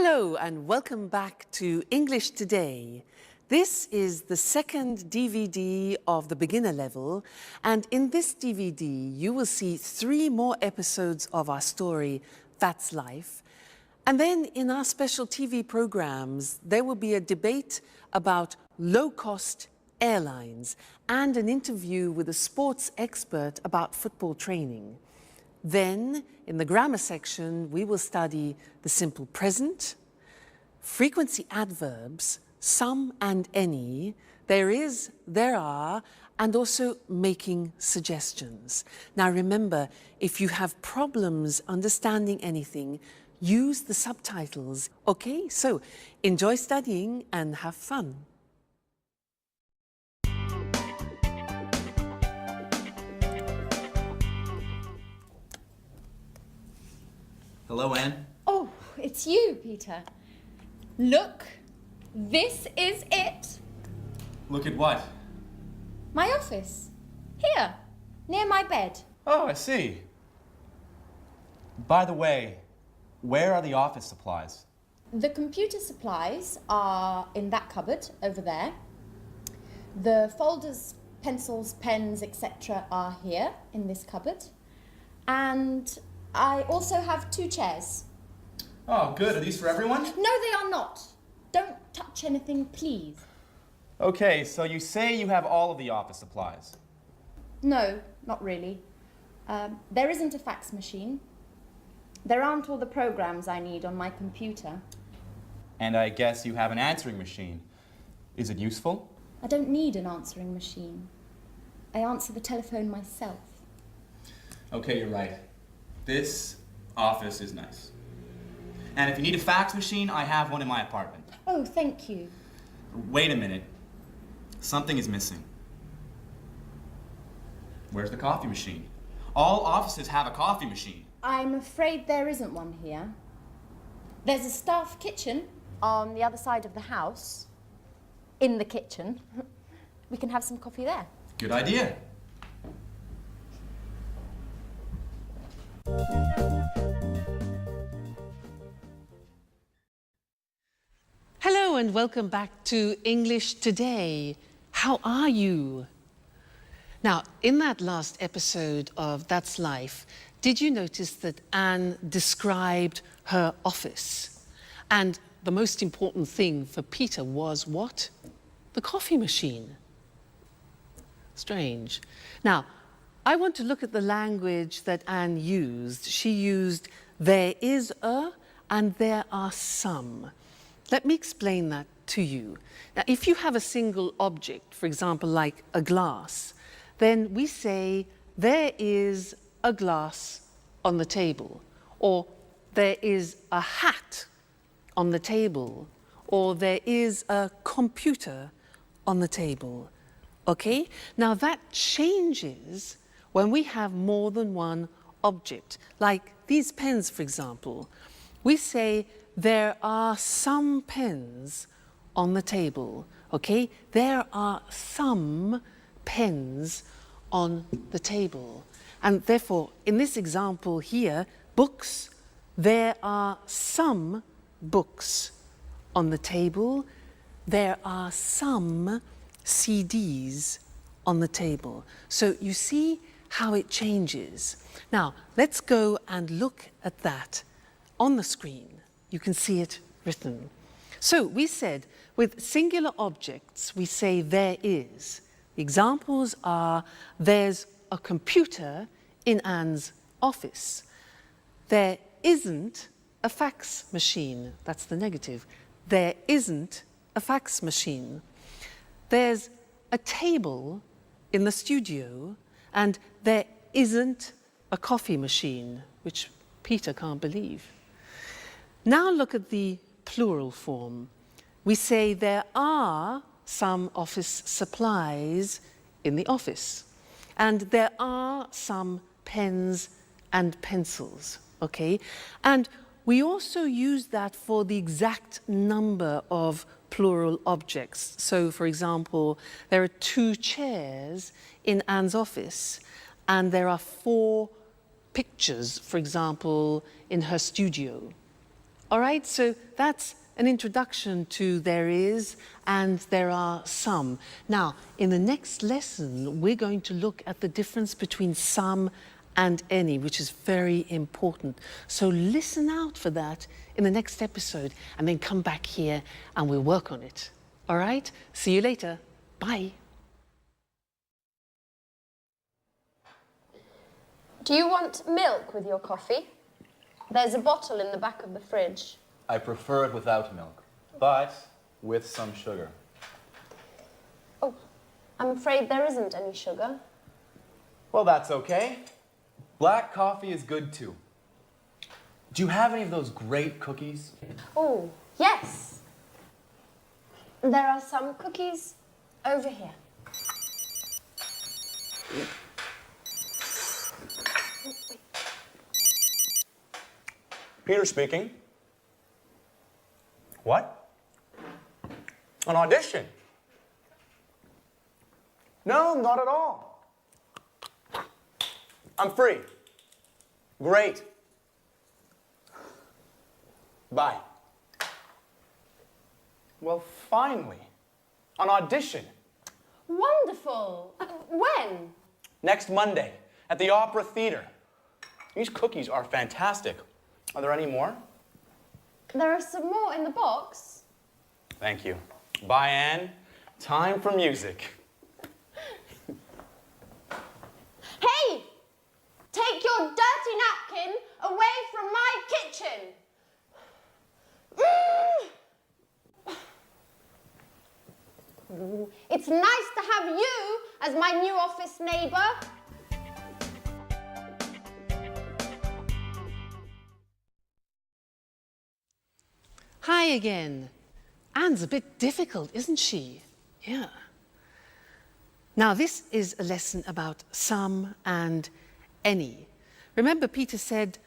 Hello and welcome back to English Today. This is the second DVD of the beginner level, and in this DVD you will see 3 more episodes of our story, That's Life. And then in our special TV programs there will be a debate about low-cost airlines and an interview with a sports expert about football training. Then, in the grammar section, we will study the simple present, frequency adverbs, some and any, there is, there are, and also making suggestions. Now remember, if you have problems understanding anything, use the subtitles. Okay, so enjoy studying and have fun. Hello, Anne. Oh, it's you, Peter. Look, this is it. Look at what? My office. Here, near my bed. Oh, I see. By the way, where are the office supplies? The computer supplies are in that cupboard over there. The folders, pencils, pens, etc. are here in this cupboard. And I also have 2 chairs. Oh, good. Are these for everyone? No, they are not. Don't touch anything, please. Okay, so you say you have all of the office supplies. No, not really. There isn't a fax machine. There aren't all the programs I need on my computer. And I guess you have an answering machine. Is it useful? I don't need an answering machine. I answer the telephone myself. Okay, you're right. This office is nice. And if you need a fax machine, I have one in my apartment. Oh, thank you. Wait a minute. Something is missing. Where's the coffee machine? All offices have a coffee machine. I'm afraid there isn't one here. There's a staff kitchen on the other side of the house. In the kitchen. We can have some coffee there. Good idea. Hello and welcome back to English Today. How are you? Now, in that last episode of That's Life, did you notice that Anne described her office? And the most important thing for Peter was what? The coffee machine. Strange. Now, I want to look at the language that Anne used. She used there is a and there are some. Let me explain that to you. Now, if you have a single object, for example, like a glass, then we say there is a glass on the table, or there is a hat on the table, or there is a computer on the table. Okay? Now that changes when we have more than one object. Like these pens, for example. We say there are some pens on the table. Okay? There are some pens on the table. And therefore, in this example here, books, there are some books on the table. There are some CDs on the table. So you see how it changes. Now, let's go and look at that on the screen. You can see it written. So we said with singular objects, we say there is. The examples are there's a computer in Anne's office. There isn't a fax machine. That's the negative. There isn't a fax machine. There's a table in the studio, and there isn't a coffee machine, which Peter can't believe. Now look at the plural form. We say there are some office supplies in the office, and there are some pens and pencils, okay? And we also use that for the exact number of plural objects. So, for example, there are 2 chairs in Anne's office, and there are 4 pictures, for example, in her studio. All right, so that's an introduction to there is and there are some. Now, in the next lesson, we're going to look at the difference between some and any, which is very important. So listen out for that in the next episode and then come back here and we'll work on it. All right, see you later. Bye. Do you want milk with your coffee? There's a bottle in the back of the fridge. I prefer it without milk, but with some sugar. Oh, I'm afraid there isn't any sugar. Well, that's okay. Black coffee is good too. Do you have any of those great cookies? Oh, yes. There are some cookies over here. Peter speaking. What? An audition? No, not at all. I'm free. Great. Bye. Well, finally, an audition. Wonderful. When? Next Monday at the Opera Theater. These cookies are fantastic. Are there any more? There are some more in the box. Thank you. Bye, Anne. Time for music. Hey! Take your dirty napkin away from my kitchen. It's nice to have you as my new office neighbour. Hi again. Anne's a bit difficult, isn't she? Yeah. Now, this is a lesson about some and any. Remember, Peter said,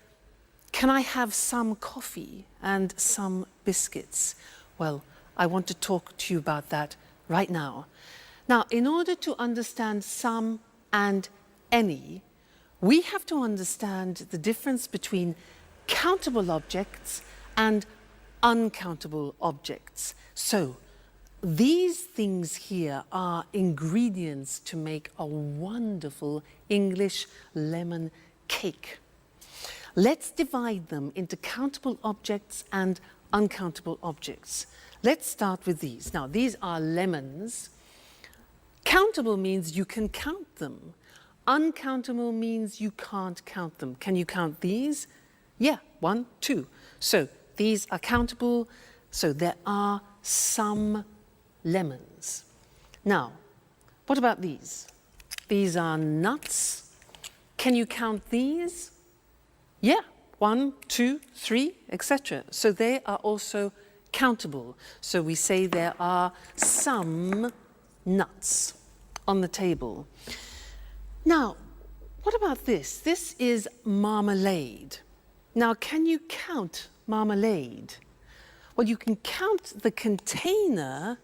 "Can I have some coffee and some biscuits?" Well, I want to talk to you about that right now. Now, in order to understand some and any, we have to understand the difference between countable objects and uncountable objects. So, these things here are ingredients to make a wonderful English lemon cake. Let's divide them into countable objects and uncountable objects. Let's start with these. Now, these are lemons. Countable means you can count them. Uncountable means you can't count them. Can you count these? Yeah, 1, 2. So these are countable. So there are some lemons. Now, what about these? These are nuts. Can you count these? Yeah, 1, 2, 3, etc. So they are also countable. So we say there are some nuts on the table. Now, what about this? This is marmalade. Now, can you count marmalade? Well, you can count the container,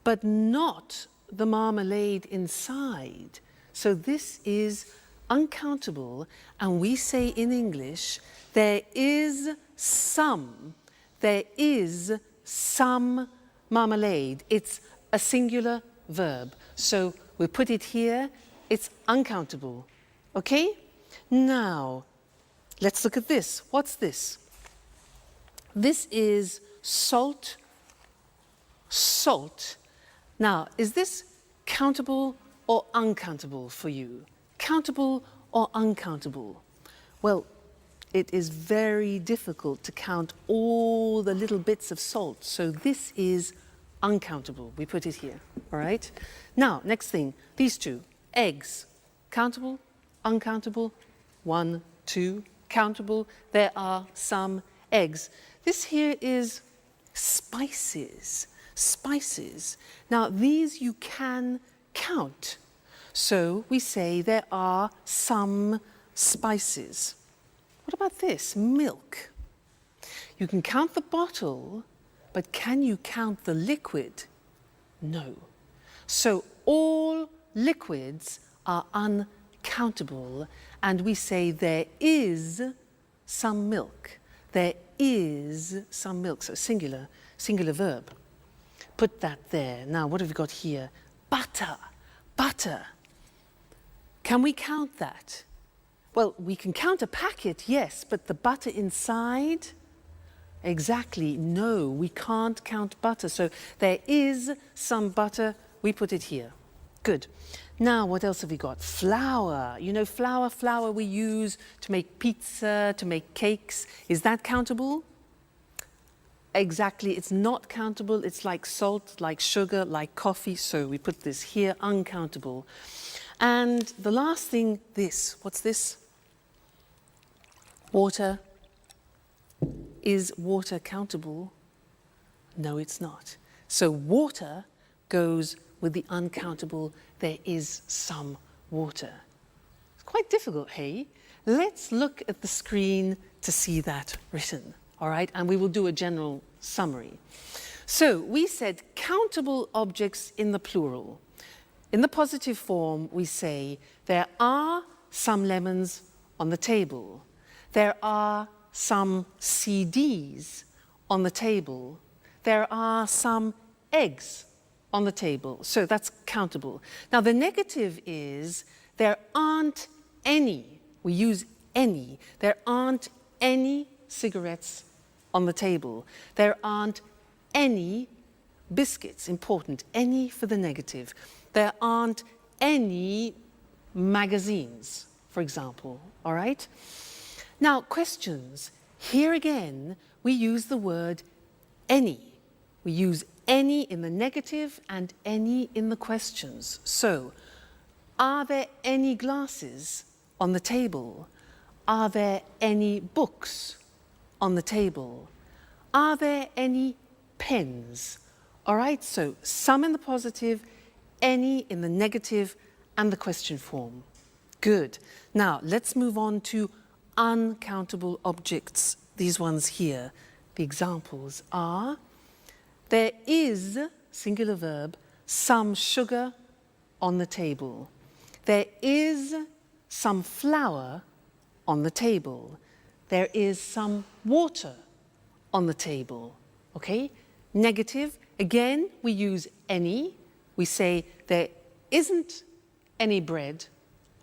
but not the marmalade inside. So this is uncountable, and we say in English, there is some marmalade. It's a singular verb. So we put it here, it's uncountable. Okay? Now, let's look at this. What's this? This is salt. Salt. Now, is this countable or uncountable for you? Countable or uncountable? Well, it is very difficult to count all the little bits of salt. So this is uncountable. We put it here, all right? Now, next thing, these two, eggs. Countable, uncountable, 1, 2, countable. There are some eggs. This here is spices. Spices. Now, these you can count. So we say there are some spices. What about this? Milk. You can count the bottle, but can you count the liquid? No. So all liquids are uncountable, and we say there is some milk. There is some milk. So singular verb. Put that there. Now, what have we got here? Butter, butter. Can we count that? Well, we can count a packet, yes, but the butter inside? Exactly, no, we can't count butter. So there is some butter, we put it here. Good. Now, what else have we got? Flour. You know, flour we use to make pizza, to make cakes. Is that countable? Exactly, it's not countable. It's like salt, like sugar, like coffee. So we put this here, uncountable. And the last thing, this. What's this? Water. Is water countable? No, it's not. So water goes with the uncountable. There is some water. It's quite difficult, hey? Let's look at the screen to see that written, all right? And we will do a general summary. So we said countable objects in the plural. In the positive form, we say there are some lemons on the table. There are some CDs on the table. There are some eggs on the table. So that's countable. Now the negative is there aren't any, we use any, there aren't any cigarettes on the table. There aren't any biscuits, important, any for the negative. There aren't any magazines, for example, all right? Now, questions. Here again, we use the word any. We use any in the negative and any in the questions. So, are there any glasses on the table? Are there any books on the table? Are there any pens? All right, so some in the positive, any in the negative, and the question form. Good. Now, let's move on to uncountable objects. These ones here. The examples are, there is, singular verb, some sugar on the table. There is some flour on the table. There is some water on the table. Okay? Negative, again, we use any. We say there isn't any bread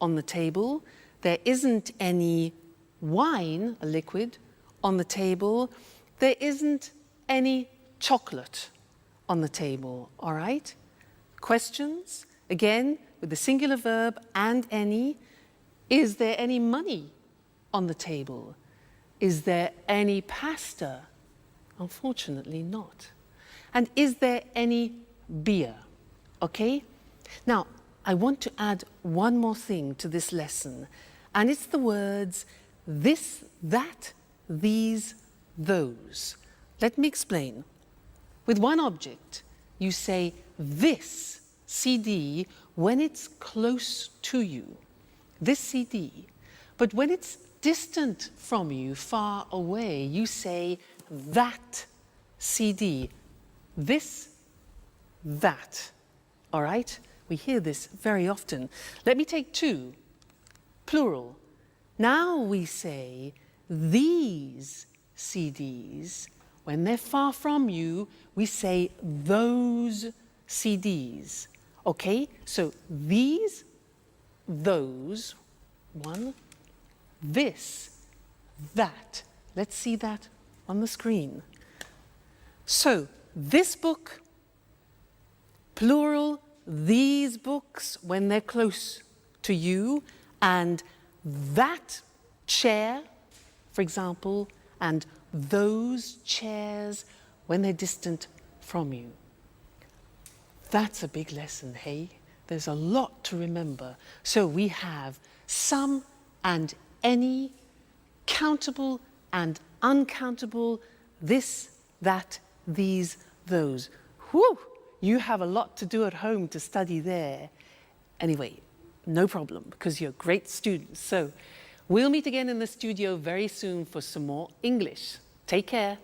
on the table. There isn't any wine, a liquid, on the table. There isn't any chocolate on the table, all right? Questions, again, with the singular verb and any. Is there any money on the table? Is there any pasta? Unfortunately not. And is there any beer? Okay? Now, I want to add one more thing to this lesson, and it's the words this, that, these, those. Let me explain. With one object, you say this CD when it's close to you, this CD. But when it's distant from you, far away, you say that CD, this, that. All right? We hear this very often. Let me take two, plural. Now we say these CDs. When they're far from you, we say those CDs. Okay? So these, those, one, this, that. Let's see that on the screen. So this book, plural, these books when they're close to you, and that chair, for example, and those chairs when they're distant from you. That's a big lesson, hey? There's a lot to remember. So we have some and any, countable and uncountable, this, that, these, those. Whew! You have a lot to do at home to study there. Anyway, no problem, because you're great students. So we'll meet again in the studio very soon for some more English. Take care.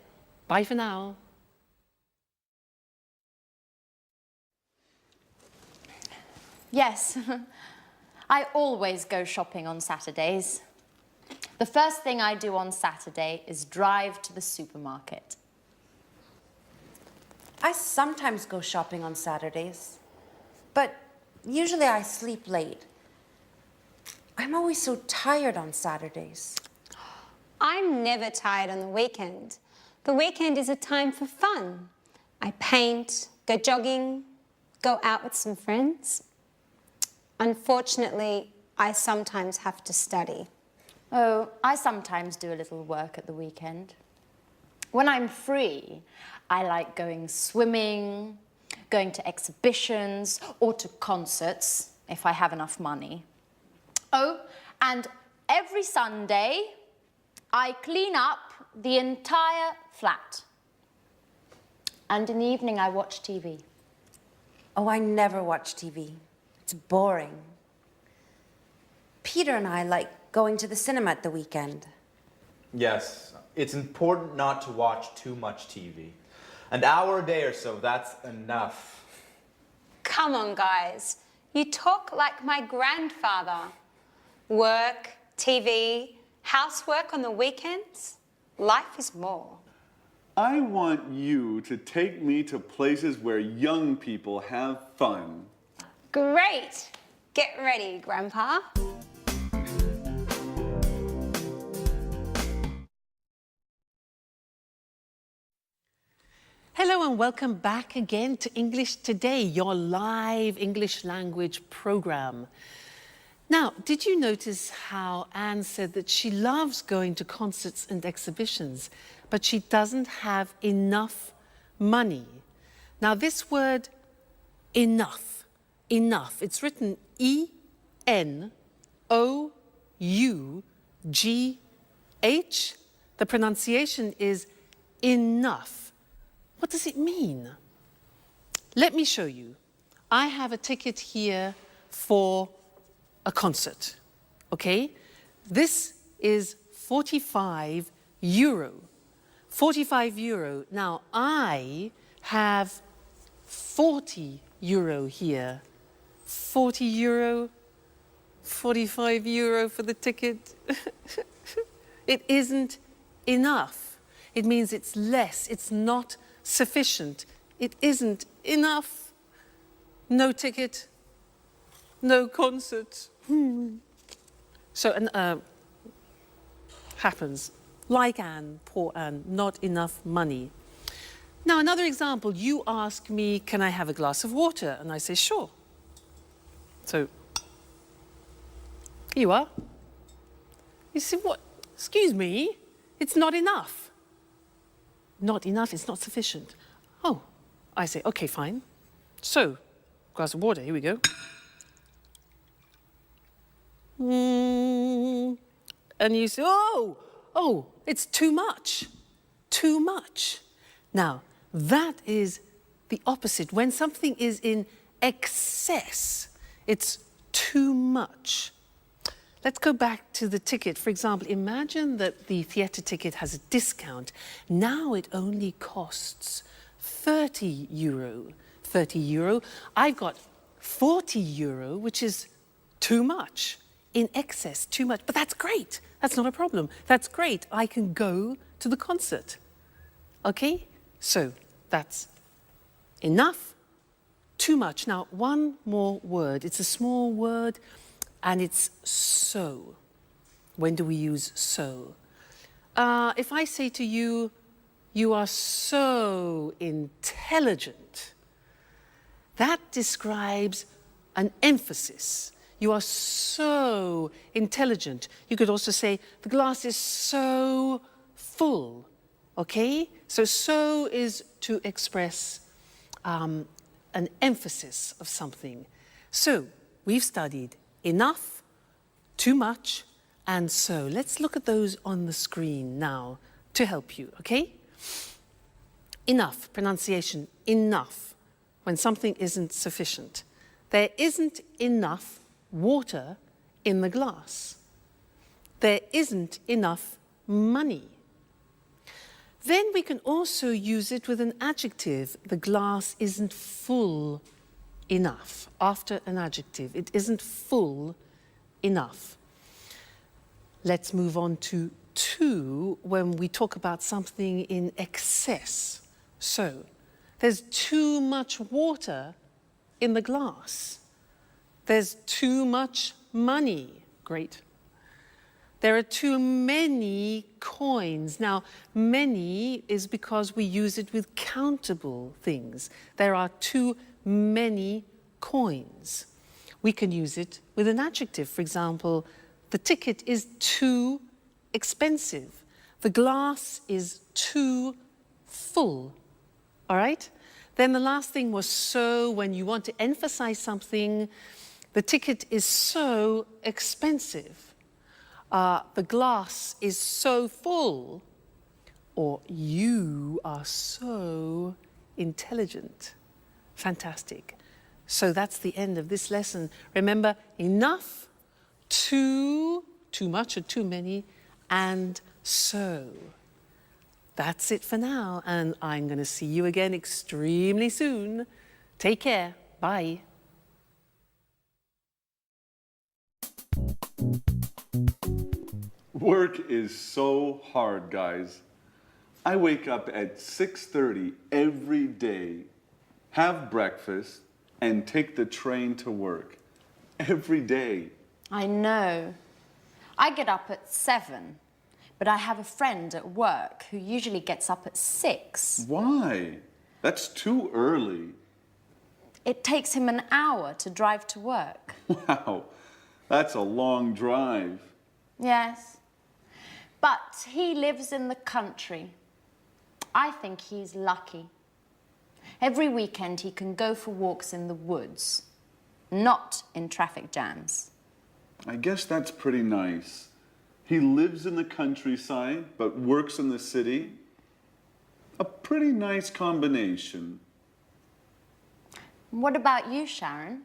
Bye for now. Yes, I always go shopping on Saturdays. The first thing I do on Saturday is drive to the supermarket. I sometimes go shopping on Saturdays, but usually I sleep late. I'm always so tired on Saturdays. I'm never tired on the weekend. The weekend is a time for fun. I paint, go jogging, go out with some friends. Unfortunately, I sometimes have to study. Oh, I sometimes do a little work at the weekend. When I'm free, I like going swimming, going to exhibitions, or to concerts, if I have enough money. Oh, and every Sunday, I clean up the entire flat. And in the evening, I watch TV. Oh, I never watch TV. It's boring. Peter and I like going to the cinema at the weekend. Yes, it's important not to watch too much TV. An hour a day or so, that's enough. Come on, guys. You talk like my grandfather. Work, TV, housework on the weekends. Life is more. I want you to take me to places where young people have fun. Great. Get ready, Grandpa. Hello and welcome back again to English Today, your live English language program. Now, did you notice how Anne said that she loves going to concerts and exhibitions, but she doesn't have enough money? Now, this word enough, it's written E-N-O-U-G-H. The pronunciation is enough. What does it mean? Let me show you. I have a ticket here for a concert, okay? This is 45 euro. 45 euro. Now, I have 40 euro here. 40 euro, 45 euro for the ticket. It isn't enough. It means it's less, it's not sufficient. It isn't enough. No ticket, no concert. So, happens. Like Anne, poor Anne, not enough money. Now, another example, you ask me, can I have a glass of water? And I say, sure. So, here you are. You say, what? Excuse me, it's not enough. Not enough, it's not sufficient. Oh, I say, okay, fine. So, glass of water, here we go. And you say, oh, it's too much. Too much. Now, that is the opposite. When something is in excess, it's too much. Let's go back to the ticket. For example, imagine that the theatre ticket has a discount. Now it only costs 30 euro. 30 euro. I've got 40 euro, which is too much. In excess, too much. But that's great. That's not a problem. That's great. I can go to the concert. Okay? So that's enough, too much. Now, one more word. It's a small word, and it's so. When do we use so? If I say to you, you are so intelligent, that describes an emphasis. You are so intelligent. You could also say, the glass is so full, okay? So is to express an emphasis of something. So, we've studied enough, too much, and so. Let's look at those on the screen now to help you, okay? Enough, pronunciation, enough, when something isn't sufficient. There isn't enough water in the glass. There isn't enough money. Then we can also use it with an adjective. The glass isn't full enough. After an adjective, it isn't full enough. Let's move on to 2 when we talk about something in excess. So, there's too much water in the glass. There's too much money. Great. There are too many coins. Now, many is because we use it with countable things. There are too many coins. We can use it with an adjective. For example, the ticket is too expensive. The glass is too full. All right? Then the last thing was so. When you want to emphasize something, the ticket is so expensive. The glass is so full, or you are so intelligent. Fantastic. So that's the end of this lesson. Remember, enough, too much or too many, and so. That's it for now, and I'm going to see you again extremely soon. Take care. Bye. Work is so hard, guys. I wake up at 6:30 every day, have breakfast, and take the train to work. Every day. I know. I get up at 7, but I have a friend at work who usually gets up at 6. Why? That's too early. It takes him an hour to drive to work. Wow, that's a long drive. Yes. But he lives in the country. I think he's lucky. Every weekend he can go for walks in the woods, not in traffic jams. I guess that's pretty nice. He lives in the countryside, but works in the city. A pretty nice combination. What about you, Sharon?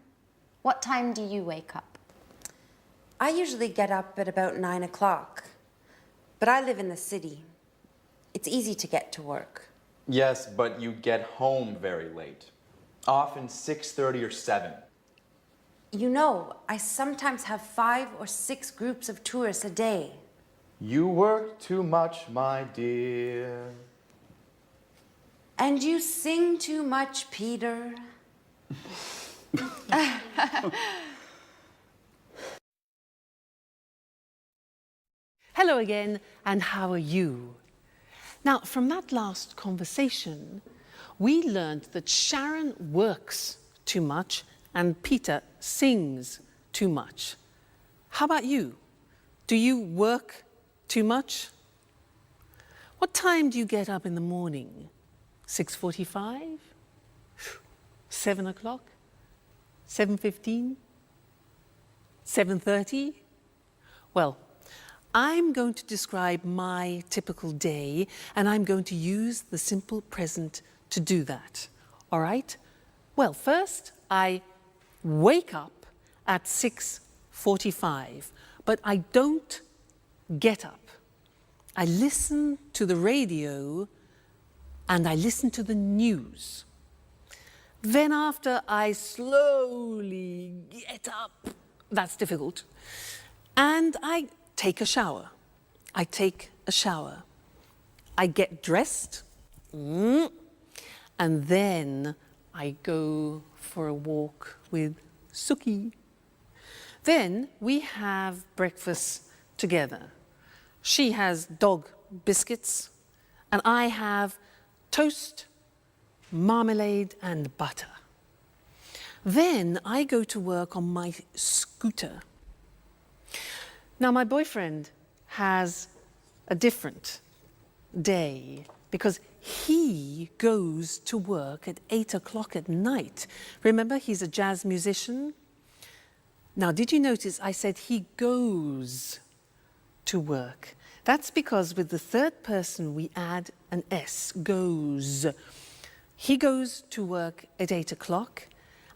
What time do you wake up? I usually get up at about 9 o'clock, but I live in the city. It's easy to get to work. Yes, but you get home very late. Often 6:30 or 7. You know, I sometimes have 5 or 6 groups of tourists a day. You work too much, my dear. And you sing too much, Peter. Hello again, and how are you? Now, from that last conversation, we learned that Sharon works too much and Peter sings too much. How about you? Do you work too much? What time do you get up in the morning? 6:45? 7 o'clock? 7:15? 7:30? Well, I'm going to describe my typical day, and I'm going to use the simple present to do that. All right? Well, first, I wake up at 6:45, but I don't get up. I listen to the radio and I listen to the news. Then after I slowly get up, that's difficult, and I take a shower. I take a shower. I get dressed, and then I go for a walk with Suki. Then we have breakfast together. She has dog biscuits, and I have toast, marmalade, and butter. Then I go to work on my scooter. Now, my boyfriend has a different day because he goes to work at 8 o'clock at night. Remember, he's a jazz musician. Now, did you notice I said he goes to work? That's because with the third person we add an S, goes. He goes to work at 8 o'clock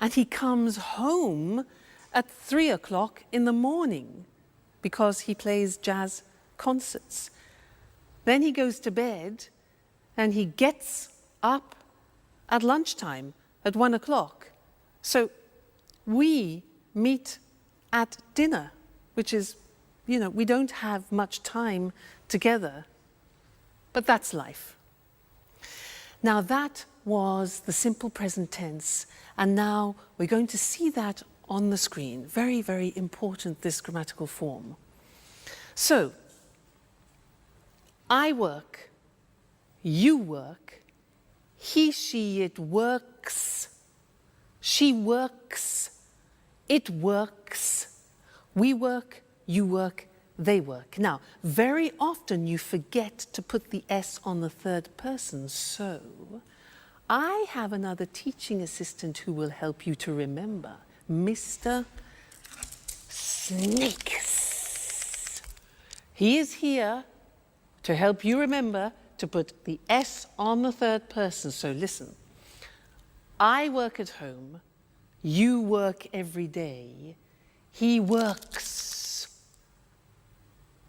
and he comes home at 3 o'clock in the morning because he plays jazz concerts. Then he goes to bed and he gets up at lunchtime at 1 o'clock. So we meet at dinner, which is you know, we don't have much time together, but that's life. Now that was the simple present tense, and now we're going to see that on the screen. Very, very important, this grammatical form. So, I work, you work, he, she, it works, she works, it works, we work, you work, they work. Now, very often you forget to put the S on the third person, so I have another teaching assistant who will help you to remember, Mr. Snakes. He is here to help you remember to put the S on the third person. So listen, I work at home, you work every day, he works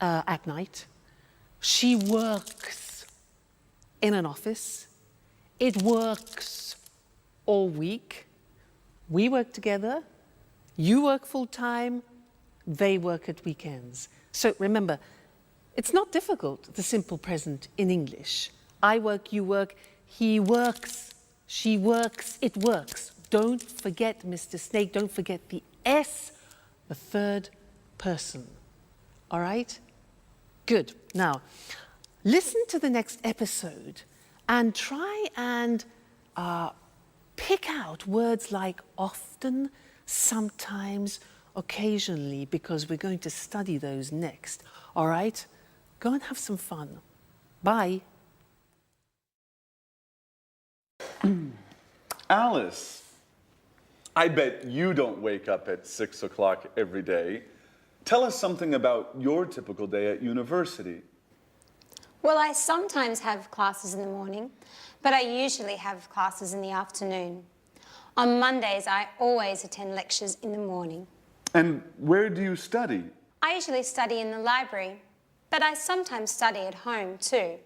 at night, she works in an office, it works all week, we work together, you work full time, they work at weekends. So remember, it's not difficult, the simple present in English. I work, you work, he works, she works, it works. Don't forget, Mr. Snake, don't forget the S, the third person. All right? Good. Now, listen to the next episode and try and pick out words like often, sometimes, occasionally, because we're going to study those next. All right? Go and have some fun. Bye. Alice, I bet you don't wake up at 6 o'clock every day. Tell us something about your typical day at university. Well, I sometimes have classes in the morning, but I usually have classes in the afternoon. On Mondays, I always attend lectures in the morning. And where do you study? I usually study in the library, but I sometimes study at home too,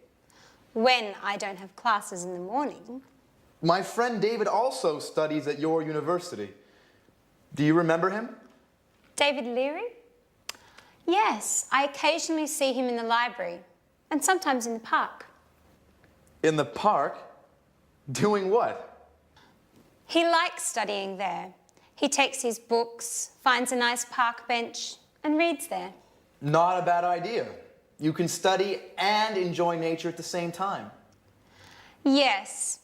when I don't have classes in the morning. My friend David also studies at your university. Do you remember him? David Leary? Yes, I occasionally see him in the library and sometimes in the park. In the park? Doing what? He likes studying there. He takes his books, finds a nice park bench and reads there. Not a bad idea. You can study and enjoy nature at the same time. Yes,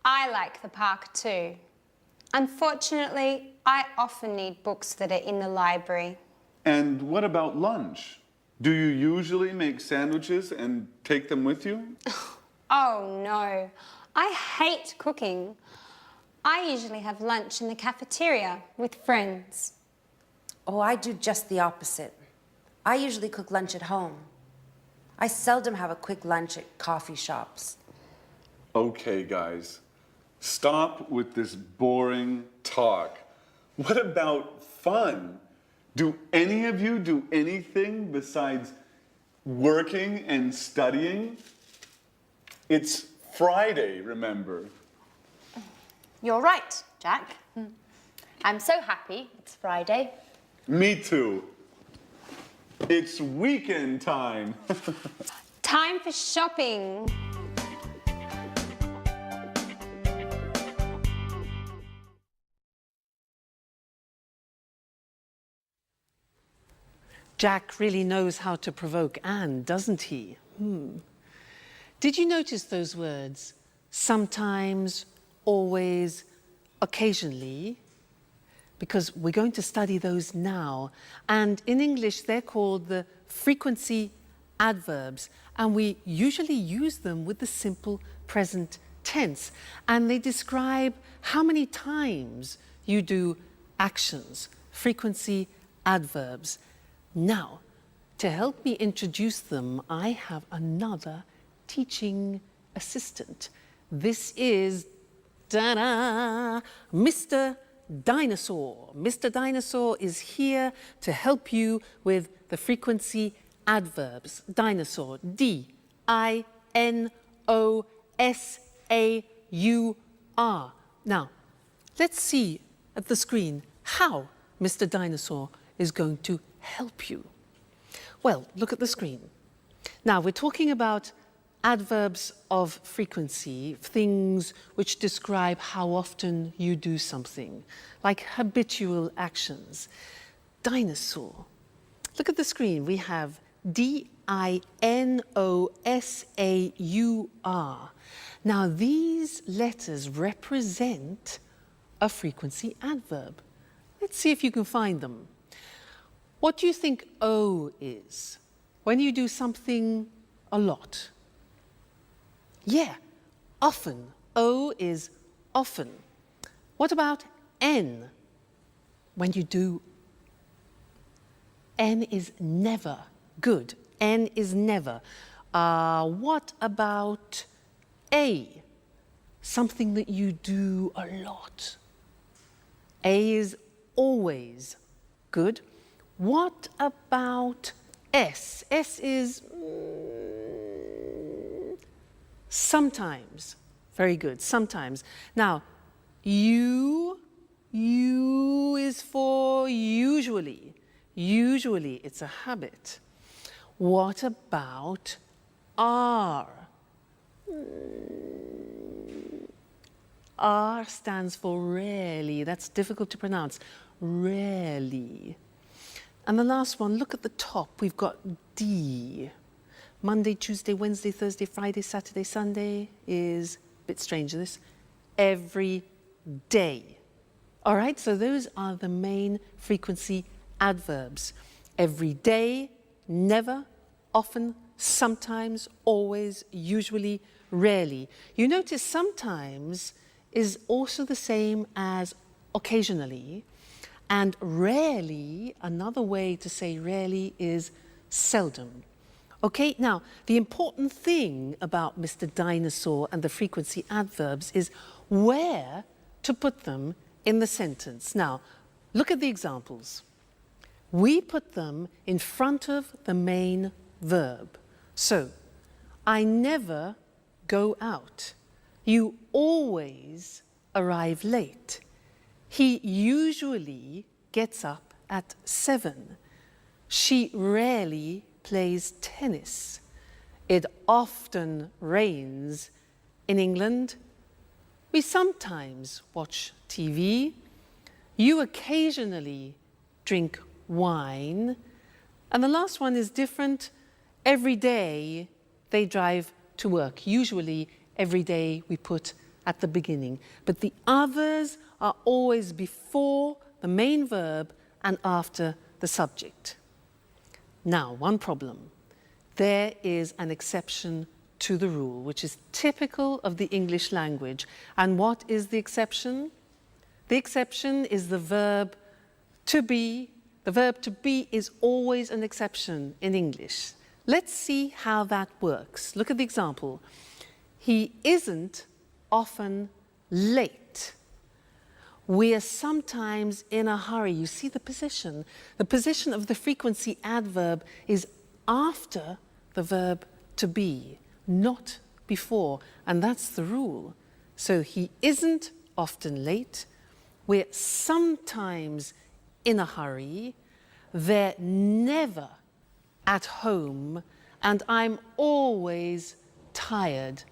I like the park too. Unfortunately, I often need books that are in the library. And what about lunch? Do you usually make sandwiches and take them with you? Oh no, I hate cooking. I usually have lunch in the cafeteria with friends. Oh, I do just the opposite. I usually cook lunch at home. I seldom have a quick lunch at coffee shops. Okay, guys, stop with this boring talk. What about fun? Do any of you do anything besides working and studying? It's Friday, remember? You're right, Jack. I'm so happy it's Friday. Me too. It's weekend time. Time for shopping. Jack really knows how to provoke Anne, doesn't he? Did you notice those words? Sometimes, always, occasionally? Because we're going to study those now. And in English, they're called the frequency adverbs. And we usually use them with the simple present tense. And they describe how many times you do actions, frequency adverbs. Now, to help me introduce them, I have another teaching assistant. This is, ta-da, Mr. Dinosaur. Mr. Dinosaur is here to help you with the frequency adverbs. Dinosaur, D-I-N-O-S-A-U-R. Now, let's see at the screen how Mr. Dinosaur is going to help you. Well, look at the screen. Now, we're talking about adverbs of frequency, things which describe how often you do something, like habitual actions. Dinosaur. Look at the screen. We have D-I-N-O-S-A-U-R. Now, these letters represent a frequency adverb. Let's see if you can find them. What do you think O is? When you do something a lot. Yeah, often. O is often. What about N? When you do, N is never. Good. N is never. What about A? Something that you do a lot. A is always. Good. What about S? S is sometimes. Very good, sometimes. Now, U is for usually. Usually, it's a habit. What about R? R stands for rarely. That's difficult to pronounce. Rarely. And the last one, look at the top. We've got D. Monday, Tuesday, Wednesday, Thursday, Friday, Saturday, Sunday is a bit strange, this. Every day. All right, so those are the main frequency adverbs. Every day, never, often, sometimes, always, usually, rarely. You notice sometimes is also the same as occasionally, and rarely, another way to say rarely is seldom. Okay, now, the important thing about Mr. Dinosaur and the frequency adverbs is where to put them in the sentence. Now, look at the examples. We put them in front of the main verb. So, I never go out. You always arrive late. He usually gets up at 7. She rarely plays tennis. It often rains in England. We sometimes watch TV. You occasionally drink wine. And the last one is different. Every day they drive to work. Usually every day we put at the beginning. But the others are always before the main verb and after the subject. Now, one problem. There is an exception to the rule, which is typical of the English language. And what is the exception? The exception is the verb to be. The verb to be is always an exception in English. Let's see how that works. Look at the example. He isn't often late. We are sometimes in a hurry. You see the position. The position of the frequency adverb is after the verb to be, not before. And that's the rule. So he isn't often late. We're sometimes in a hurry. They're never at home. And I'm always tired.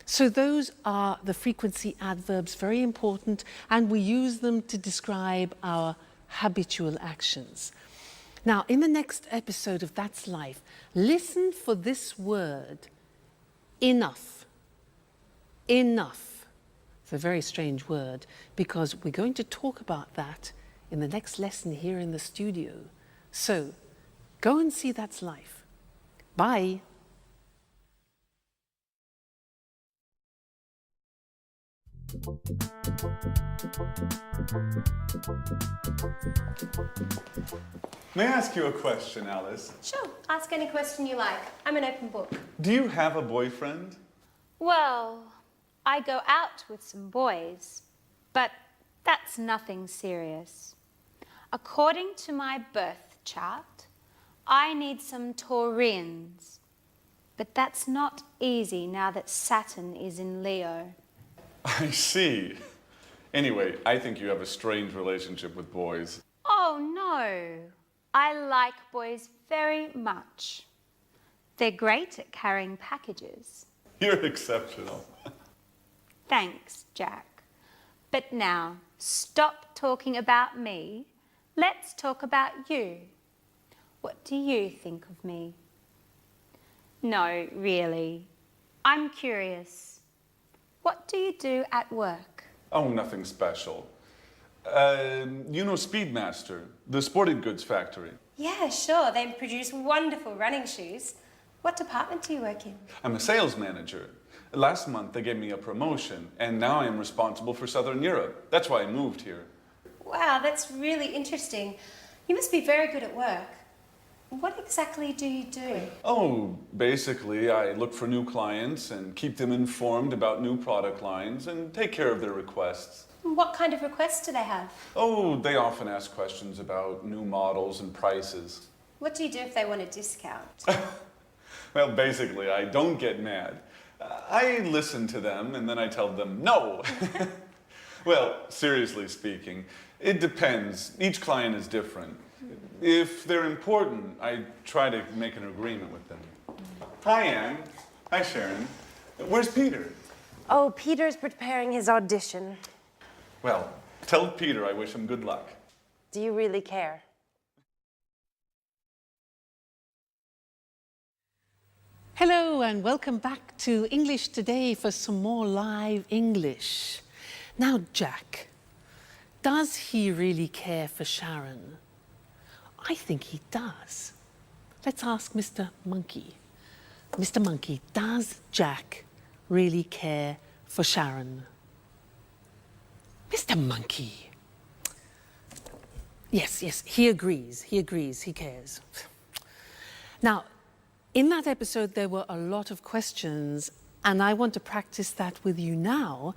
So those are the frequency adverbs, very important, and we use them to describe our habitual actions. Now, in the next episode of That's Life, listen for this word, enough. Enough. It's a very strange word, because we're going to talk about that in the next lesson here in the studio. So, go and see That's Life. Bye. May I ask you a question, Alice? Sure, ask any question you like. I'm an open book. Do you have a boyfriend? Well, I go out with some boys, but that's nothing serious. According to my birth chart, I need some Taurians. But that's not easy now that Saturn is in Leo. I see. Anyway, I think you have a strange relationship with boys. Oh, no. I like boys very much. They're great at carrying packages. You're exceptional. Thanks, Jack. But now, stop talking about me. Let's talk about you. What do you think of me? No, really. I'm curious. What do you do at work? Oh, nothing special. You know Speedmaster, the sporting goods factory. Yeah, sure. They produce wonderful running shoes. What department do you work in? I'm a sales manager. Last month they gave me a promotion, and now I am responsible for Southern Europe. That's why I moved here. Wow, that's really interesting. You must be very good at work. What exactly do you do? Oh, basically I look for new clients and keep them informed about new product lines and take care of their requests. What kind of requests do they have? Oh, they often ask questions about new models and prices. What do you do if they want a discount? Well, basically, I don't get mad. I listen to them and then I tell them no. Well, seriously speaking, it depends. Each client is different. If they're important, I try to make an agreement with them. Hi, Anne. Hi, Sharon. Where's Peter? Oh, Peter's preparing his audition. Well, tell Peter I wish him good luck. Do you really care? Hello and welcome back to English Today for some more live English. Now, Jack, does he really care for Sharon? I think he does. Let's ask Mr. Monkey. Mr. Monkey, does Jack really care for Sharon? Mr. Monkey. Yes, he agrees, he cares. Now, in that episode, there were a lot of questions, and I want to practice that with you now.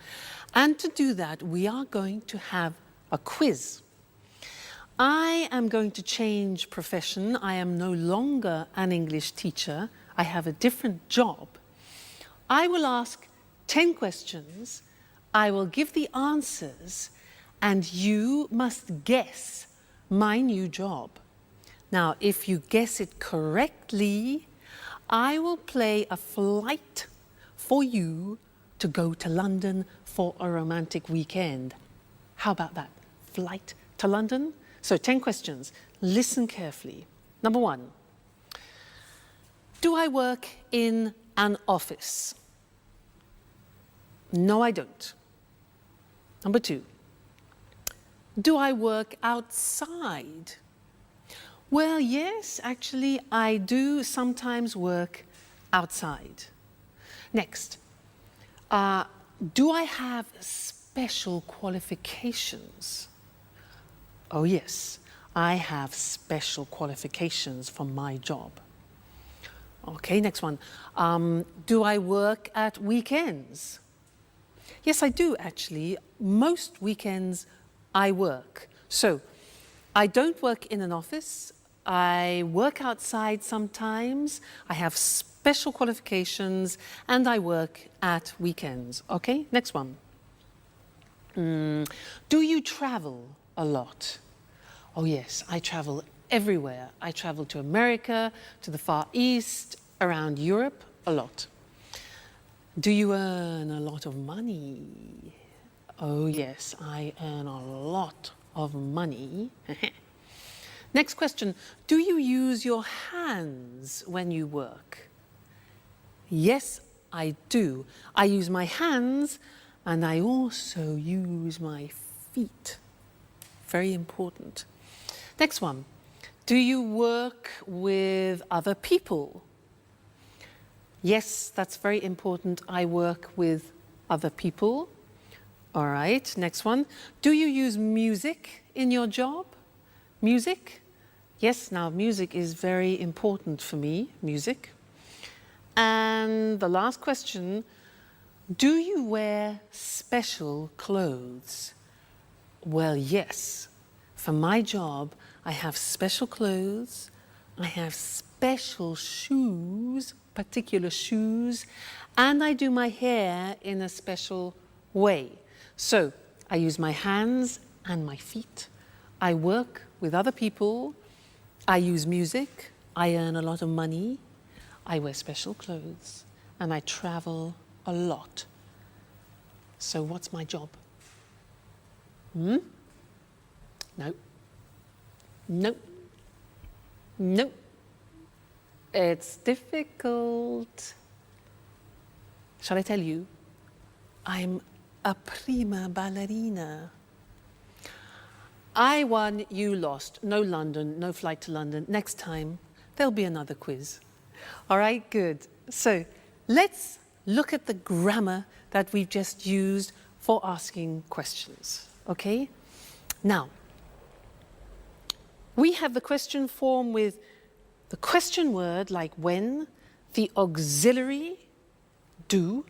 And to do that, we are going to have a quiz. I am going to change profession. I am no longer an English teacher. I have a different job. I will ask 10 questions. I will give the answers, and you must guess my new job. Now, if you guess it correctly, I will play a flight for you to go to London for a romantic weekend. How about that? Flight to London? So 10 questions. Listen carefully. Number 1. Do I work in an office? No, I don't. Number 2. Do I work outside? Well, yes, actually, I do sometimes work outside. Next, do I have special qualifications? Oh, yes, I have special qualifications for my job. Okay, next one. Do I work at weekends? Yes, I do, actually. Most weekends I work. So, I don't work in an office. I work outside sometimes. I have special qualifications, and I work at weekends. Okay, next one. Do you travel a lot? Oh yes, I travel everywhere. I travel to America, to the Far East, around Europe, a lot. Do you earn a lot of money? Oh yes, I earn a lot of money. Next question, do you use your hands when you work? Yes, I do. I use my hands and I also use my feet. Very important. Next one, do you work with other people? Yes, that's very important. I work with other people. All right, next one. Do you use music in your job? Music? Yes, now music is very important for me, music. And the last question, do you wear special clothes? Well, yes. For my job, I have special clothes, I have special shoes, particular shoes, and I do my hair in a special way. So, I use my hands and my feet. I work with other people, I use music, I earn a lot of money, I wear special clothes, and I travel a lot. So what's my job? No. Nope. Nope. It's difficult. Shall I tell you? I'm a prima ballerina. I won, you lost. No London, no flight to London. Next time, there'll be another quiz. All right, good. So let's look at the grammar that we've just used for asking questions, okay? Now, we have the question form with the question word like when, the auxiliary, do,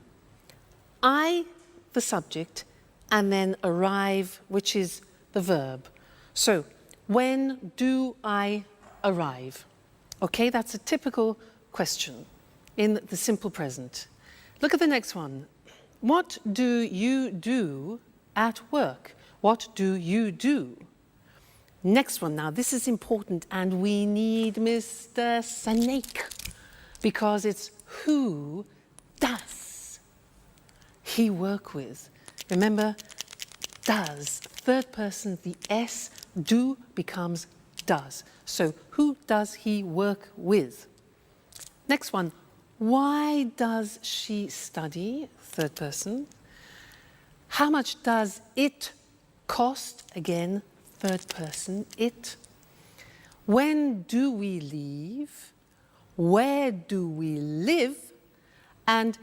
I, the subject, and then arrive, which is the verb. So, when do I arrive? Okay, that's a typical question in the simple present. Look at the next one. What do you do at work? What do you do? Next one now, this is important, and we need Mr. Snake because it's who does he work with? Remember, does, third person, the S, do becomes does. So who does he work with? Next one, why does she study? Third person. How much does it cost? Again, third person, it. When do we leave? Where do we live? And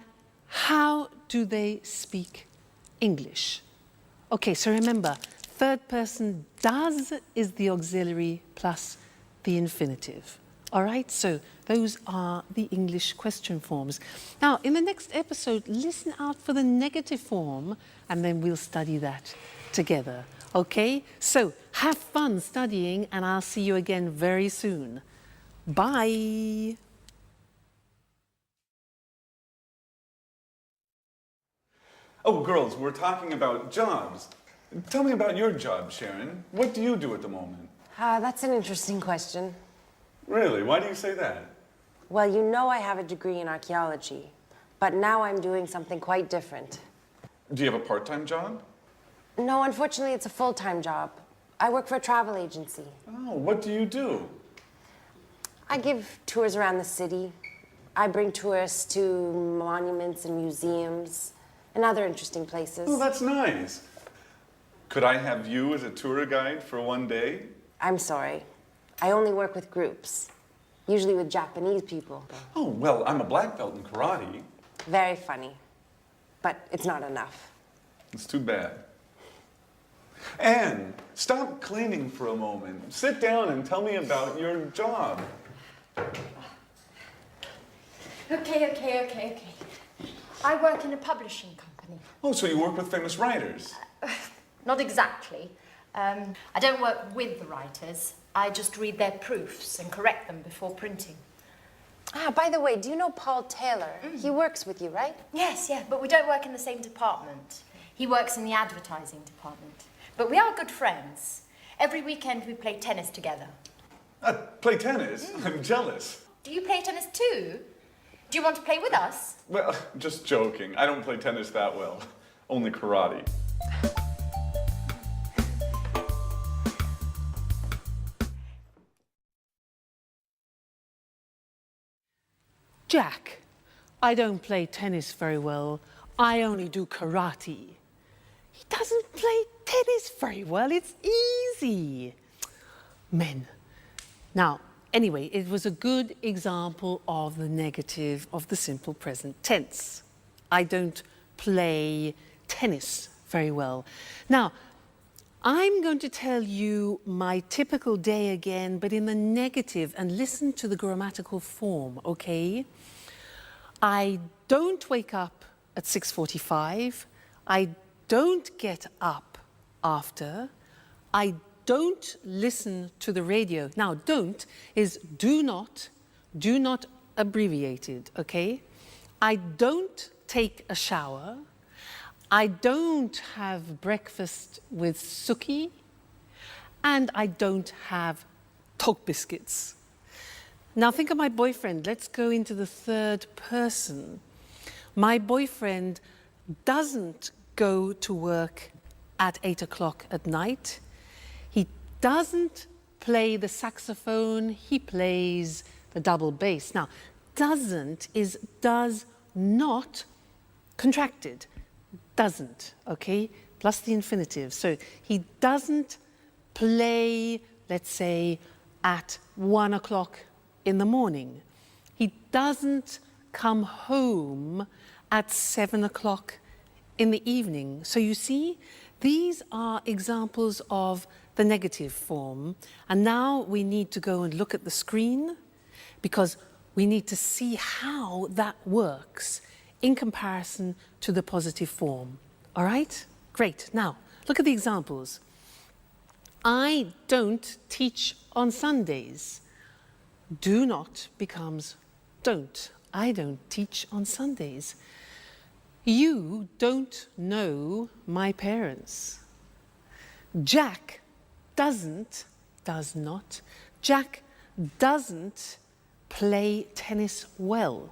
how do they speak English? Okay, so remember, third person does is the auxiliary plus the infinitive. All right, so those are the English question forms. Now, in the next episode, listen out for the negative form, and then we'll study that together. Okay, so have fun studying, and I'll see you again very soon. Bye. Oh, girls, we're talking about jobs. Tell me about your job, Sharon. What do you do at the moment? That's an interesting question. Really? Why do you say that? Well, you know I have a degree in archaeology, but now I'm doing something quite different. Do you have a part-time job? No, unfortunately, it's a full-time job. I work for a travel agency. Oh, what do you do? I give tours around the city. I bring tourists to monuments and museums and other interesting places. Oh, that's nice. Could I have you as a tour guide for one day? I'm sorry. I only work with groups, usually with Japanese people. Oh, well, I'm a black belt in karate. Very funny, but it's not enough. It's too bad. Anne, stop cleaning for a moment. Sit down and tell me about your job. Okay. I work in a publishing company. Oh, so you work with famous writers? Not exactly. I don't work with the writers. I just read their proofs and correct them before printing. By the way, do you know Paul Taylor? He works with you, right? Yes, but we don't work in the same department. He works in the advertising department. But we are good friends. Every weekend we play tennis together. Play tennis? I'm jealous. Do you play tennis too? Do you want to play with us? Well, just joking. I don't play tennis that well. Only karate. Jack, I don't play tennis very well. I only do karate. He doesn't play tennis very well. It's easy. Men. Now, anyway, it was a good example of the negative of the simple present tense. I don't play tennis very well. Now, I'm going to tell you my typical day again, but in the negative, and listen to the grammatical form, okay? I don't wake up at 6:45. I don't get up after. I don't listen to the radio. Now, don't is do not abbreviated, okay? I don't take a shower. I don't have breakfast with Suki, and I don't have dog biscuits. Now think of my boyfriend. Let's go into the third person. My boyfriend doesn't go to work at 8 o'clock at night. He doesn't play the saxophone, he plays the double bass. Now, doesn't is does not contracted. Doesn't, okay? Plus the infinitive. So he doesn't play, let's say, at 1 o'clock in the morning. He doesn't come home at 7 o'clock in the evening. So you see, these are examples of the negative form. And now we need to go and look at the screen because we need to see how that works in comparison to the positive form. All right? Great. Now, look at the examples. I don't teach on Sundays. Do not becomes don't. I don't teach on Sundays. You don't know my parents. Jack doesn't, does not. Jack doesn't play tennis well.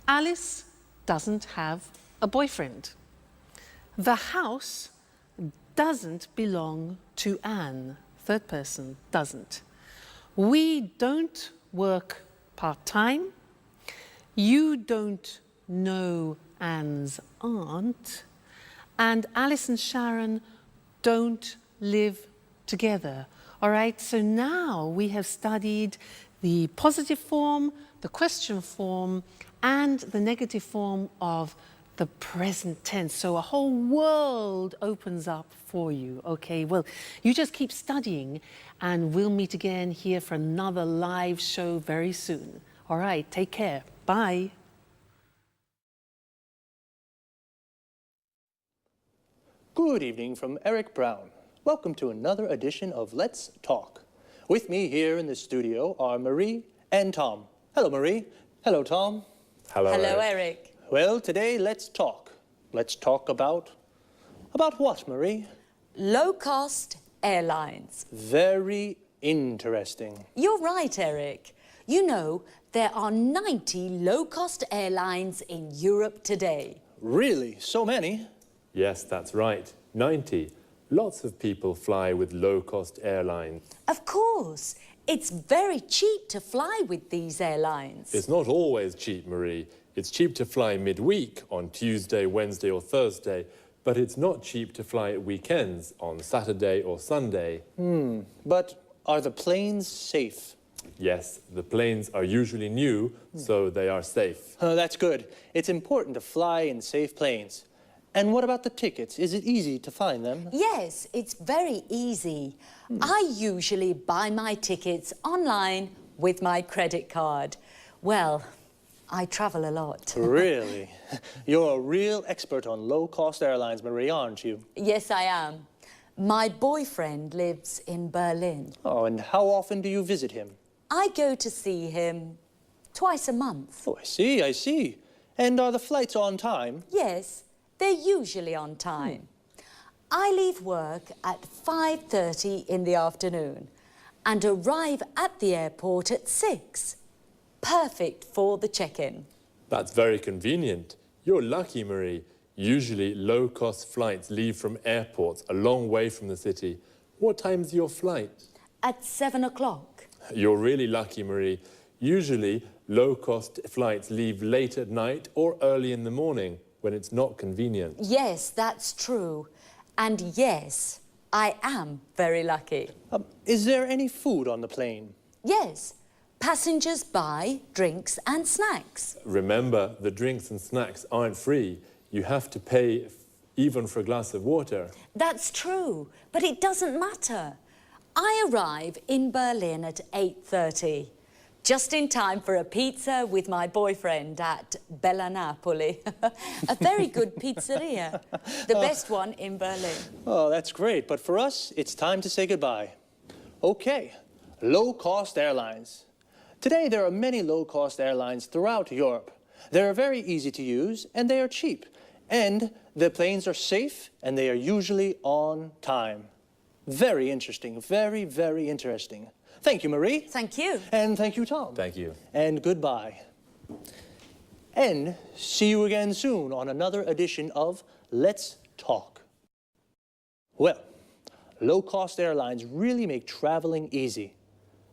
Alice doesn't have a boyfriend. The house doesn't belong to Anne. Third person, doesn't. We don't work part-time. You don't know Anne's aunt. And Alice and Sharon don't live together. All right, so now we have studied the positive form, the question form, and the negative form of the present tense. So a whole world opens up for you, okay? Well, you just keep studying and we'll meet again here for another live show very soon. All right, take care. Bye. Good evening from Eric Brown. Welcome to another edition of Let's Talk. With me here in the studio are Marie and Tom. Hello, Marie. Hello, Tom. Hello, Eric. Well, today, let's talk. Let's talk about what, Marie? Low-cost airlines. Very interesting. You're right, Eric. You know, there are 90 low-cost airlines in Europe today. Really? So many? Yes, that's right. 90. Lots of people fly with low-cost airlines. Of course. It's very cheap to fly with these airlines. It's not always cheap, Marie. It's cheap to fly midweek on Tuesday, Wednesday or Thursday, but it's not cheap to fly at weekends on Saturday or Sunday. But are the planes safe? Yes, the planes are usually new, so they are safe. Oh, that's good. It's important to fly in safe planes. And what about the tickets? Is it easy to find them? Yes, it's very easy. I usually buy my tickets online with my credit card. Well, I travel a lot. Really? You're a real expert on low-cost airlines, Marie, aren't you? Yes, I am. My boyfriend lives in Berlin. Oh, and how often do you visit him? I go to see him twice a month. Oh, I see. And are the flights on time? Yes, they're usually on time. I leave work at 5:30 in the afternoon and arrive at the airport at 6. Perfect for the check-in. That's very convenient. You're lucky, Marie. Usually, low-cost flights leave from airports a long way from the city. What time's your flight? At 7 o'clock. You're really lucky, Marie. Usually, low-cost flights leave late at night or early in the morning when it's not convenient. Yes, that's true. And yes, I am very lucky. Is there any food on the plane? Yes. Passengers buy drinks and snacks. Remember, the drinks and snacks aren't free. You have to pay even for a glass of water. That's true, but it doesn't matter. I arrive in Berlin at 8:30, just in time for a pizza with my boyfriend at Bella Napoli. A very good pizzeria, the best one in Berlin. Oh, that's great, but for us, it's time to say goodbye. Okay, low-cost airlines. Today, there are many low-cost airlines throughout Europe. They're very easy to use, and they are cheap. And the planes are safe, and they are usually on time. Very interesting, very, very interesting. Thank you, Marie. Thank you. And thank you, Tom. Thank you. And goodbye. And see you again soon on another edition of Let's Talk. Well, low-cost airlines really make traveling easy.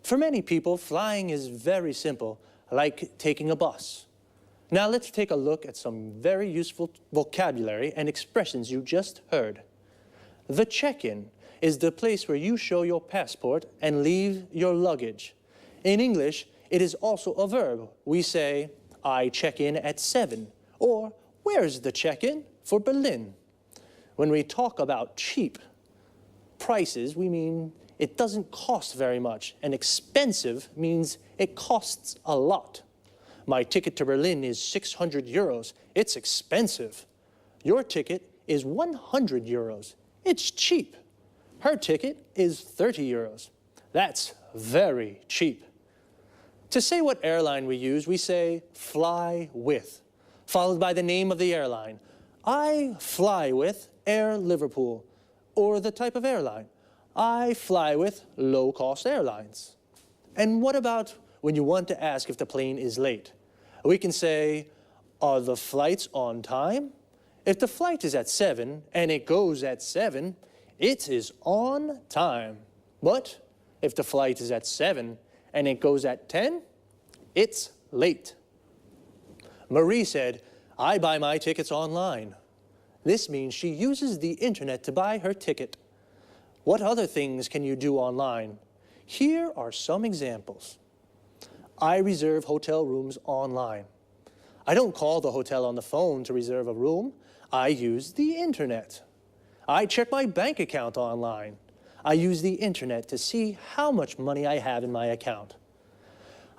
For many people, flying is very simple, like taking a bus. Now let's take a look at some very useful vocabulary and expressions you just heard. The check-in is the place where you show your passport and leave your luggage. In English, it is also a verb. We say, I check in at 7, or where's the check-in for Berlin? When we talk about cheap prices, we mean it doesn't cost very much, and expensive means it costs a lot. My ticket to Berlin is 600 euros. It's expensive. Your ticket is 100 euros. It's cheap. Her ticket is 30 euros. That's very cheap. To say what airline we use, we say fly with, followed by the name of the airline. I fly with Air Liverpool, or the type of airline. I fly with low-cost airlines. And what about when you want to ask if the plane is late? We can say, are the flights on time? If the flight is at 7 and it goes at 7, it is on time. But if the flight is at 7 and it goes at 10, it's late. Marie said, I buy my tickets online. This means she uses the internet to buy her ticket. What other things can you do online? Here are some examples. I reserve hotel rooms online. I don't call the hotel on the phone to reserve a room. I use the internet. I check my bank account online. I use the internet to see how much money I have in my account.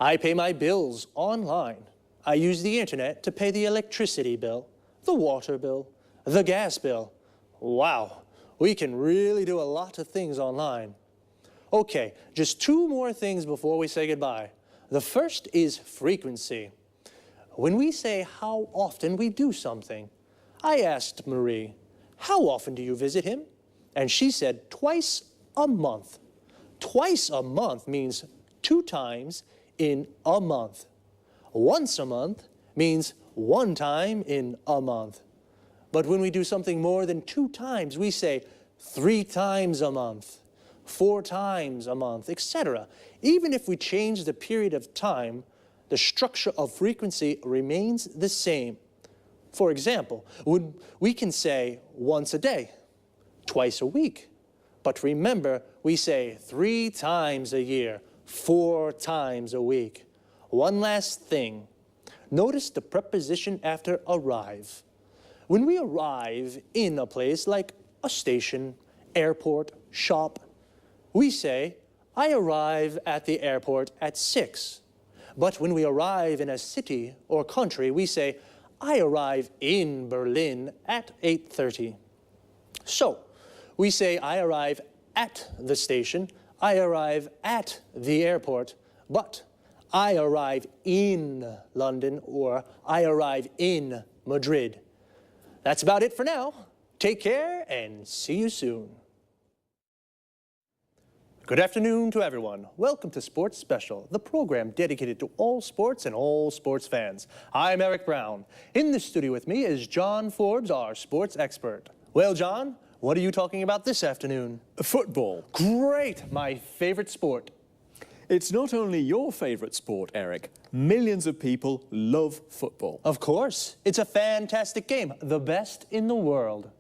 I pay my bills online. I use the internet to pay the electricity bill, the water bill, the gas bill. Wow, we can really do a lot of things online. Okay, just 2 more things before we say goodbye. The first is frequency. When we say how often we do something, I asked Marie, how often do you visit him? And she said twice a month. Twice a month means 2 times in a month. Once a month means 1 time in a month. But when we do something more than 2 times, we say 3 times a month, 4 times a month, etc. Even if we change the period of time, the structure of frequency remains the same. For example, we can say once a day, twice a week. But remember, we say 3 times a year, 4 times a week. One last thing. Notice the preposition after arrive. When we arrive in a place like a station, airport, shop, we say, I arrive at the airport at 6. But when we arrive in a city or country, we say, I arrive in Berlin at 8:30. So, we say, I arrive at the station, I arrive at the airport, but I arrive in London or I arrive in Madrid. That's about it for now. Take care and see you soon. Good afternoon to everyone. Welcome to Sports Special, the program dedicated to all sports and all sports fans. I'm Eric Brown. In the studio with me is John Forbes, our sports expert. Well, John, what are you talking about this afternoon? Football. Great, my favorite sport. It's not only your favorite sport, Eric. Millions of people love football. Of course. It's a fantastic game, the best in the world.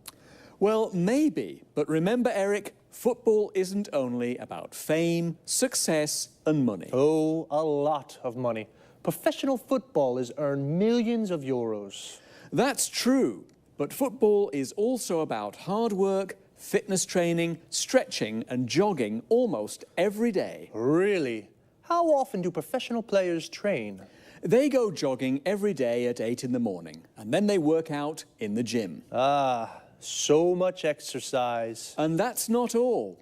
Well, maybe, but remember, Eric, football isn't only about fame, success, and money. Oh, a lot of money. Professional footballers earn millions of euros. That's true, but football is also about hard work, fitness training, stretching, and jogging almost every day. Really? How often do professional players train? They go jogging every day at 8 in the morning, and then they work out in the gym. Ah, so much exercise. And that's not all.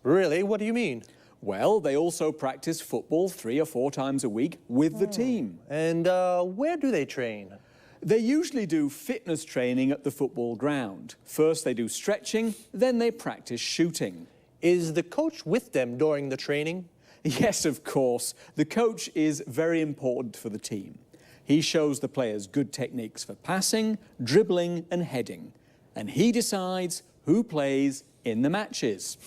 Really? What do you mean? Well, they also practice football 3 or 4 times a week with the team. And where do they train? They usually do fitness training at the football ground. First they do stretching, then they practice shooting. Is the coach with them during the training? Yes, of course. The coach is very important for the team. He shows the players good techniques for passing, dribbling and heading. And he decides who plays in the matches.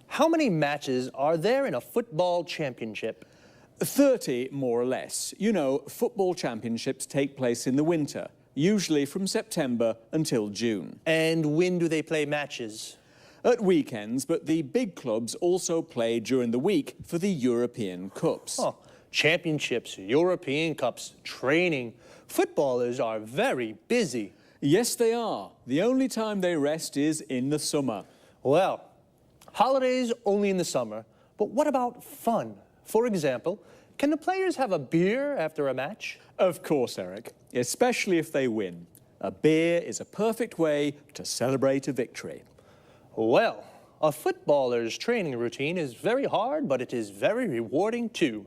How many matches are there in a football championship? 30, more or less. You know, football championships take place in the winter, usually from September until June. And when do they play matches? At weekends, but the big clubs also play during the week for the European Cups. Oh, championships, European Cups, training. Footballers are very busy. Yes, they are. The only time they rest is in the summer. Well, holidays only in the summer, but what about fun? For example, can the players have a beer after a match? Of course, Eric, especially if they win. A beer is a perfect way to celebrate a victory. Well, a footballer's training routine is very hard, but it is very rewarding too.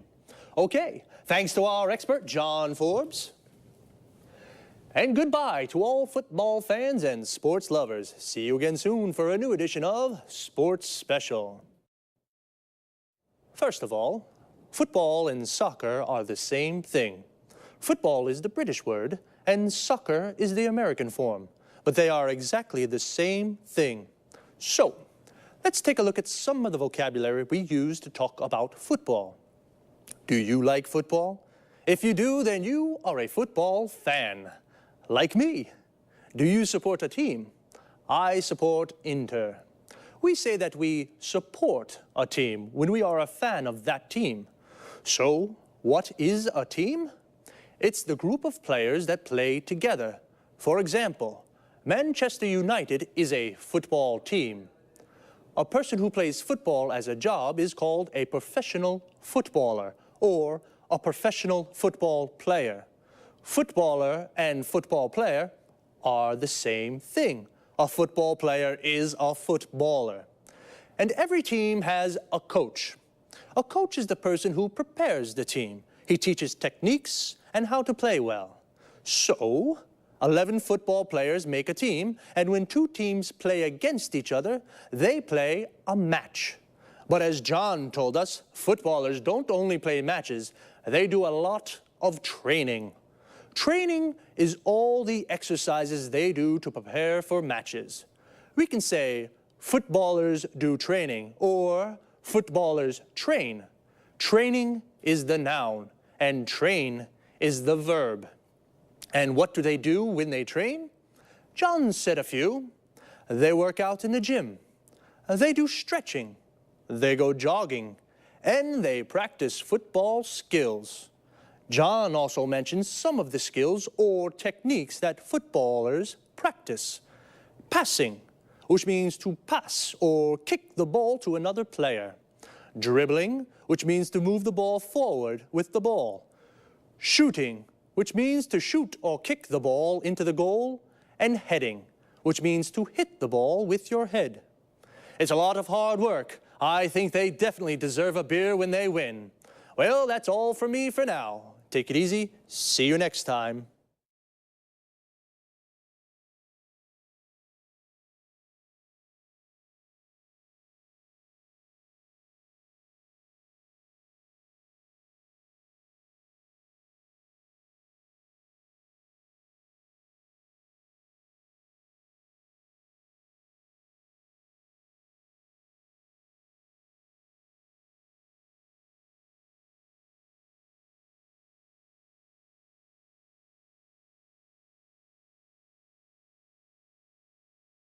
Okay, thanks to our expert, John Forbes. And goodbye to all football fans and sports lovers. See you again soon for a new edition of Sports Special. First of all, football and soccer are the same thing. Football is the British word, and soccer is the American form, but they are exactly the same thing. So, let's take a look at some of the vocabulary we use to talk about football. Do you like football? If you do, then you are a football fan. Like me. Do you support a team? I support Inter. We say that we support a team when we are a fan of that team. So, what is a team? It's the group of players that play together. For example, Manchester United is a football team. A person who plays football as a job is called a professional footballer or a professional football player. Footballer and football player are the same thing. A football player is a footballer. And every team has a coach. A coach is the person who prepares the team. He teaches techniques and how to play well. So, 11 football players make a team, and when two teams play against each other, they play a match. But as John told us, footballers don't only play matches, they do a lot of training. Training is all the exercises they do to prepare for matches. We can say, footballers do training, or footballers train. Training is the noun, and train is the verb. And what do they do when they train? John said a few. They work out in the gym. They do stretching. They go jogging. And they practice football skills. John also mentions some of the skills or techniques that footballers practice. Passing, which means to pass or kick the ball to another player. Dribbling, which means to move the ball forward with the ball. Shooting, which means to shoot or kick the ball into the goal. And heading, which means to hit the ball with your head. It's a lot of hard work. I think they definitely deserve a beer when they win. Well, that's all from me for now. Take it easy. See you next time.